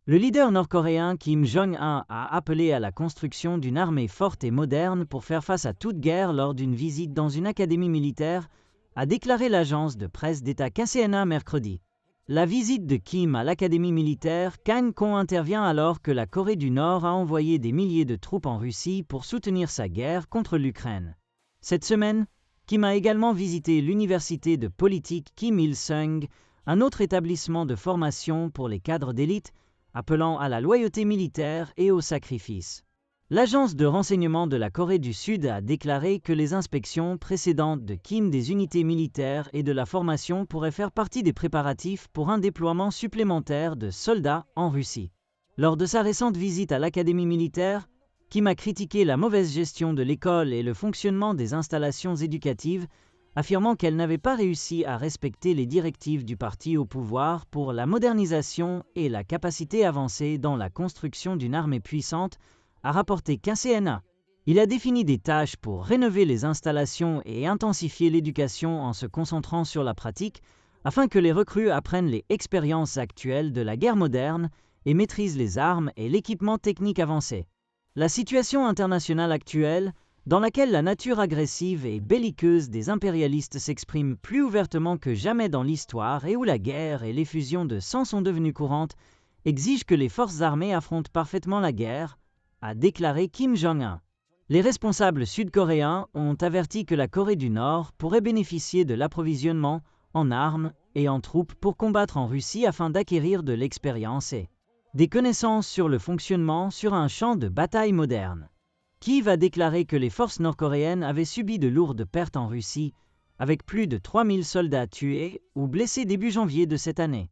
Le leader nord-coréen Kim Jong-un a appelé à la construction d'une armée forte et moderne pour faire face à toute guerre lors d'une visite dans une académie militaire, a déclaré l'agence de presse d'État KCNA mercredi. La visite de Kim à l'académie militaire Kangkon intervient alors que la Corée du Nord a envoyé des milliers de troupes en Russie pour soutenir sa guerre contre l'Ukraine. Cette semaine, Kim a également visité l'université de politique Kim Il-sung, un autre établissement de formation pour les cadres d'élite, appelant à la loyauté militaire et au sacrifice. L'agence de renseignement de la Corée du Sud a déclaré que les inspections précédentes de Kim des unités militaires et de la formation pourraient faire partie des préparatifs pour un déploiement supplémentaire de soldats en Russie. Lors de sa récente visite à l'académie militaire, Kim a critiqué la mauvaise gestion de l'école et le fonctionnement des installations éducatives, affirmant qu'elle n'avait pas réussi à respecter les directives du parti au pouvoir pour la modernisation et la capacité avancée dans la construction d'une armée puissante, a rapporté KCNA. Il a défini des tâches pour rénover les installations et intensifier l'éducation en se concentrant sur la pratique, afin que les recrues apprennent les expériences actuelles de la guerre moderne et maîtrisent les armes et l'équipement technique avancé. La situation internationale actuelle, dans laquelle la nature agressive et belliqueuse des impérialistes s'exprime plus ouvertement que jamais dans l'histoire et où la guerre et l'effusion de sang sont devenues courantes, exige que les forces armées affrontent parfaitement la guerre, a déclaré Kim Jong-un. Les responsables sud-coréens ont averti que la Corée du Nord pourrait bénéficier de l'approvisionnement en armes et en troupes pour combattre en Russie afin d'acquérir de l'expérience et des connaissances sur le fonctionnement sur un champ de bataille moderne. Kiev a déclaré que les forces nord-coréennes avaient subi de lourdes pertes en Russie, avec plus de 3000 soldats tués ou blessés début janvier de cette année.